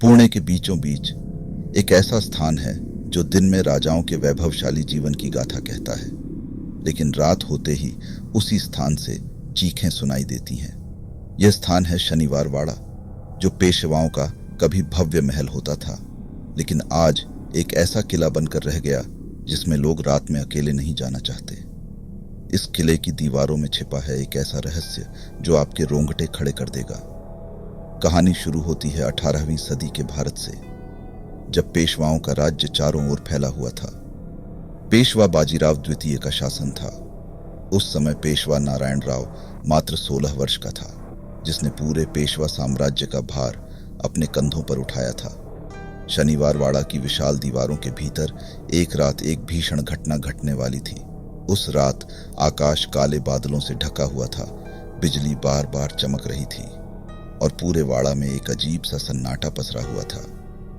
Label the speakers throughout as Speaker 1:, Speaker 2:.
Speaker 1: पुणे के बीचों बीच एक ऐसा स्थान है जो दिन में राजाओं के वैभवशाली जीवन की गाथा कहता है, लेकिन रात होते ही उसी स्थान से चीखें सुनाई देती हैं। यह स्थान है शनिवार वाड़ा, जो पेशवाओं का कभी भव्य महल होता था, लेकिन आज एक ऐसा किला बनकर रह गया जिसमें लोग रात में अकेले नहीं जाना चाहते। इस किले की दीवारों में छिपा है एक ऐसा रहस्य जो आपके रोंगटे खड़े कर देगा। कहानी शुरू होती है 18वीं सदी के भारत से, जब पेशवाओं का राज्य चारों ओर फैला हुआ था। पेशवा बाजीराव द्वितीय का शासन था। उस समय पेशवा नारायण राव मात्र 16 वर्ष का था, जिसने पूरे पेशवा साम्राज्य का भार अपने कंधों पर उठाया था। शनिवार वाड़ा की विशाल दीवारों के भीतर एक रात एक भीषण घटना घटने वाली थी। उस रात आकाश काले बादलों से ढका हुआ था, बिजली बार बार चमक रही थी और पूरे वाड़ा में एक अजीब सा सन्नाटा पसरा हुआ था,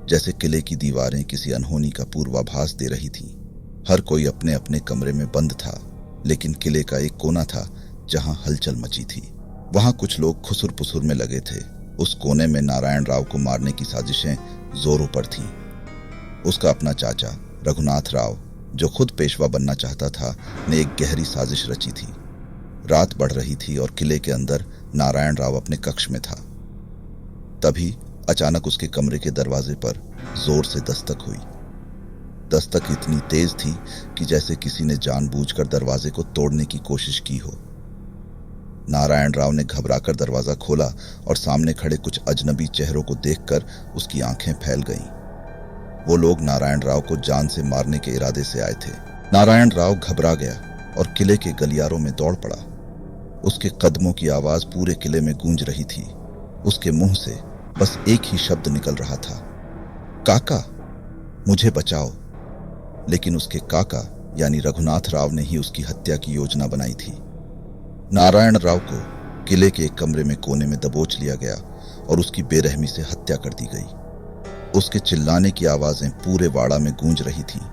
Speaker 1: जैसे किले की दीवारें किसी अनहोनी का पूर्वाभास दे रही थीं। हर कोई अपने अपने कमरे में बंद था, लेकिन किले का एक कोना था जहां हलचल मची थी। वहां कुछ लोग खुसुर पुसुर में लगे थे। उस कोने में नारायण राव को मारने की साजिशें जोरों पर थीं। उसका अपना चाचा रघुनाथ राव, जो खुद पेशवा बनना चाहता था, ने एक गहरी साजिश रची थी। रात बढ़ रही थी और किले के अंदर नारायण राव अपने कक्ष में था। तभी अचानक उसके कमरे के दरवाजे पर जोर से दस्तक हुई। दस्तक इतनी तेज थी कि जैसे किसी ने जानबूझकर दरवाजे को तोड़ने की कोशिश की हो। नारायण राव ने घबराकर दरवाजा खोला और सामने खड़े कुछ अजनबी चेहरों को देखकर उसकी आंखें फैल गईं। वो लोग नारायण राव को जान से मारने के इरादे से आए थे। नारायण राव घबरा गया और किले के गलियारों में दौड़ पड़ा। उसके कदमों की आवाज पूरे किले में गूंज रही थी। उसके मुंह से बस एक ही शब्द निकल रहा था, काका, मुझे बचाओ। लेकिन उसके काका यानी रघुनाथ राव ने ही उसकी हत्या की योजना बनाई थी। नारायण राव को किले के एक कमरे में कोने में दबोच लिया गया और उसकी बेरहमी से हत्या कर दी गई। उसके चिल्लाने की आवाजें पूरे वाड़ा में गूंज रही थीं,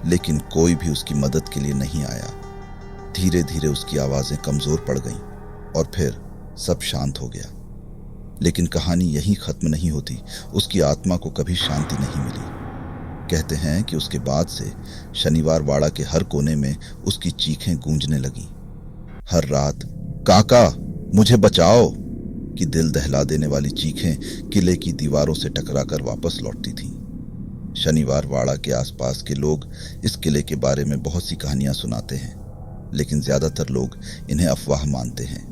Speaker 1: लेकिन कोई भी उसकी मदद के लिए नहीं आया। धीरे धीरे उसकी आवाजें कमजोर पड़ गईं और फिर सब शांत हो गया। लेकिन कहानी यहीं खत्म नहीं होती। उसकी आत्मा को कभी शांति नहीं मिली। कहते हैं कि उसके बाद से शनिवार वाड़ा के हर कोने में उसकी चीखें गूंजने लगीं। हर रात काका, मुझे बचाओ की दिल दहला देने वाली चीखें किले की दीवारों से टकराकर वापस लौटती थीं। शनिवार वाड़ा के आसपास के लोग इस किले के बारे में बहुत सी कहानियां सुनाते हैं, लेकिन ज्यादातर लोग इन्हें अफवाह मानते हैं।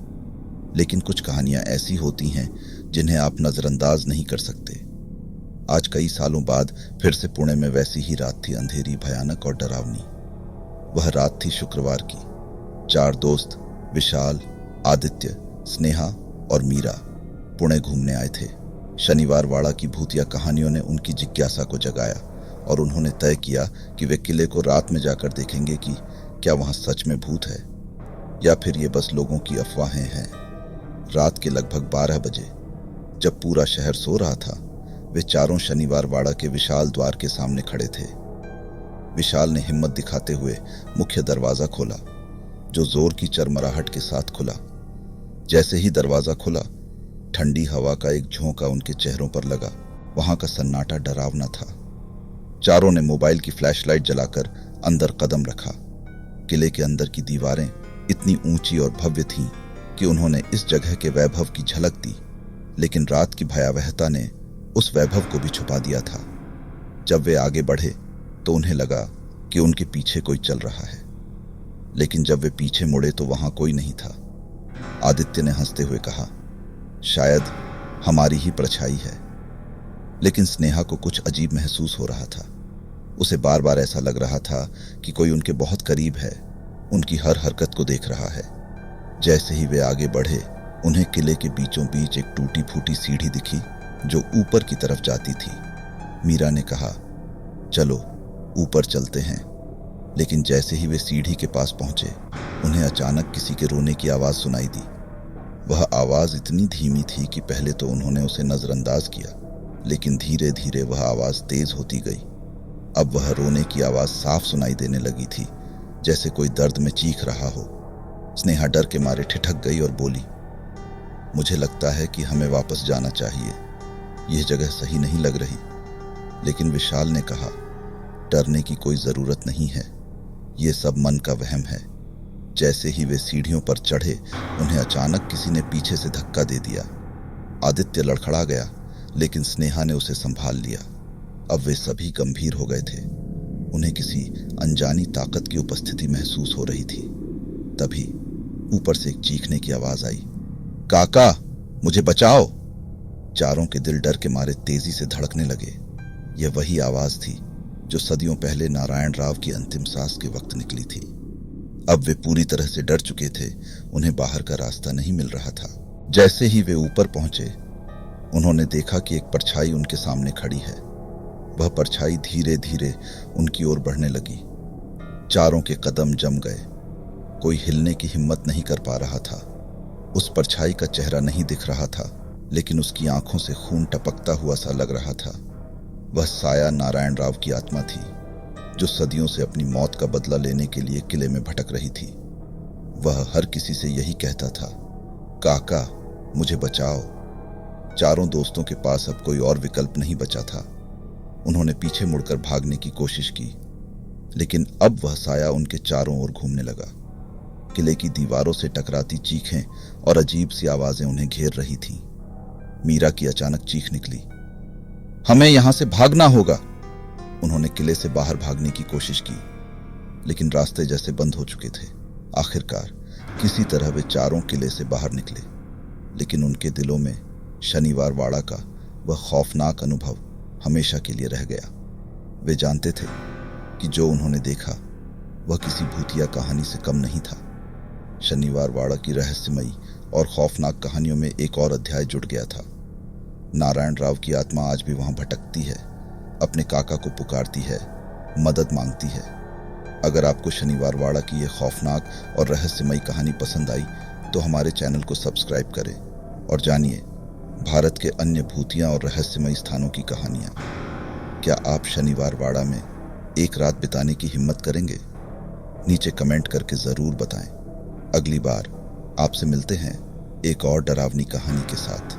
Speaker 1: लेकिन कुछ कहानियां ऐसी होती हैं जिन्हें आप नजरअंदाज नहीं कर सकते। आज कई सालों बाद फिर से पुणे में वैसी ही रात थी, अंधेरी, भयानक और डरावनी। वह रात थी शुक्रवार की। 4 दोस्त विशाल, आदित्य, स्नेहा और मीरा पुणे घूमने आए थे। शनिवार वाड़ा की भूतिया कहानियों ने उनकी जिज्ञासा को जगाया और उन्होंने तय किया कि वे किले को रात में जाकर देखेंगे कि क्या वहां सच में भूत है या फिर ये बस लोगों की अफवाहें हैं। रात के लगभग 12 बजे, जब पूरा शहर सो रहा था, वे चारों शनिवार वाड़ा के विशाल द्वार के सामने खड़े थे। विशाल ने हिम्मत दिखाते हुए मुख्य दरवाजा खोला, जो जोर की चरमराहट के साथ खुला। जैसे ही दरवाजा खुला, ठंडी हवा का एक झोंका उनके चेहरों पर लगा। वहां का सन्नाटा डरावना था। चारों ने मोबाइल की फ्लैशलाइट जलाकर अंदर कदम रखा। किले के अंदर की दीवारें इतनी ऊंची और भव्य थीं कि उन्होंने इस जगह के वैभव की झलक दी, लेकिन रात की भयावहता ने उस वैभव को भी छुपा दिया था। जब वे आगे बढ़े तो उन्हें लगा कि उनके पीछे कोई चल रहा है, लेकिन जब वे पीछे मुड़े तो वहां कोई नहीं था। आदित्य ने हंसते हुए कहा, शायद हमारी ही परछाई है। लेकिन स्नेहा को कुछ अजीब महसूस हो रहा था। उसे बार बार ऐसा लग रहा था कि कोई उनके बहुत करीब है, उनकी हर हरकत को देख रहा है। जैसे ही वे आगे बढ़े, उन्हें किले के बीचों बीच एक टूटी फूटी सीढ़ी दिखी जो ऊपर की तरफ जाती थी। मीरा ने कहा, चलो ऊपर चलते हैं। लेकिन जैसे ही वे सीढ़ी के पास पहुंचे, उन्हें अचानक किसी के रोने की आवाज सुनाई दी। वह आवाज इतनी धीमी थी कि पहले तो उन्होंने उसे नजरअंदाज किया, लेकिन धीरे धीरे वह आवाज तेज होती गई। अब वह रोने की आवाज साफ सुनाई देने लगी थी, जैसे कोई दर्द में चीख रहा हो। स्नेहा डर के मारे ठिठक गई और बोली, मुझे लगता है कि हमें वापस जाना चाहिए। यह जगह सही नहीं लग रही। लेकिन विशाल ने कहा, डरने की कोई जरूरत नहीं है, ये सब मन का वहम है। जैसे ही वे सीढ़ियों पर चढ़े, उन्हें अचानक किसी ने पीछे से धक्का दे दिया। आदित्य लड़खड़ा गया, लेकिन स्नेहा ने उसे संभाल लिया। अब वे सभी गंभीर हो गए थे। उन्हें किसी अनजानी ताकत की उपस्थिति महसूस हो रही थी। तभी ऊपर से एक चीखने की आवाज आई, काका, मुझे बचाओ। चारों के दिल डर के मारे तेजी से धड़कने लगे। यह वही आवाज थी जो सदियों पहले नारायण राव की अंतिम सांस के वक्त निकली थी। अब वे पूरी तरह से डर चुके थे। उन्हें बाहर का रास्ता नहीं मिल रहा था। जैसे ही वे ऊपर पहुंचे, उन्होंने देखा कि एक परछाई उनके सामने खड़ी है। वह परछाई धीरे धीरे उनकी ओर बढ़ने लगी। चारों के कदम जम गए। कोई हिलने की हिम्मत नहीं कर पा रहा था। उस परछाई का चेहरा नहीं दिख रहा था, लेकिन उसकी आंखों से खून टपकता हुआ सा लग रहा था। वह साया नारायण राव की आत्मा थी, जो सदियों से अपनी मौत का बदला लेने के लिए किले में भटक रही थी। वह हर किसी से यही कहता था, काका, मुझे बचाओ। चारों दोस्तों के पास अब कोई और विकल्प नहीं बचा था। उन्होंने पीछे मुड़कर भागने की कोशिश की, लेकिन अब वह साया उनके चारों ओर घूमने लगा। किले की दीवारों से टकराती चीखें और अजीब सी आवाजें उन्हें घेर रही थीं। मीरा की अचानक चीख निकली, हमें यहां से भागना होगा। उन्होंने किले से बाहर भागने की कोशिश की, लेकिन रास्ते जैसे बंद हो चुके थे। आखिरकार किसी तरह वे चारों किले से बाहर निकले, लेकिन उनके दिलों में शनिवार वाड़ा का वह खौफनाक अनुभव हमेशा के लिए रह गया। वे जानते थे कि जो उन्होंने देखा वह किसी भूतिया कहानी से कम नहीं था। शनिवार वाड़ा की रहस्यमयी और खौफनाक कहानियों में एक और अध्याय जुड़ गया था। नारायण राव की आत्मा आज भी वहां भटकती है, अपने काका को पुकारती है, मदद मांगती है। अगर आपको शनिवार वाड़ा की यह खौफनाक और रहस्यमयी कहानी पसंद आई तो हमारे चैनल को सब्सक्राइब करें और जानिए भारत के अन्य भूतिया और रहस्यमयी स्थानों की कहानियां। क्या आप शनिवार वाड़ा में एक रात बिताने की हिम्मत करेंगे? नीचे कमेंट करके जरूर बताएं। अगली बार आपसे मिलते हैं एक और डरावनी कहानी के साथ।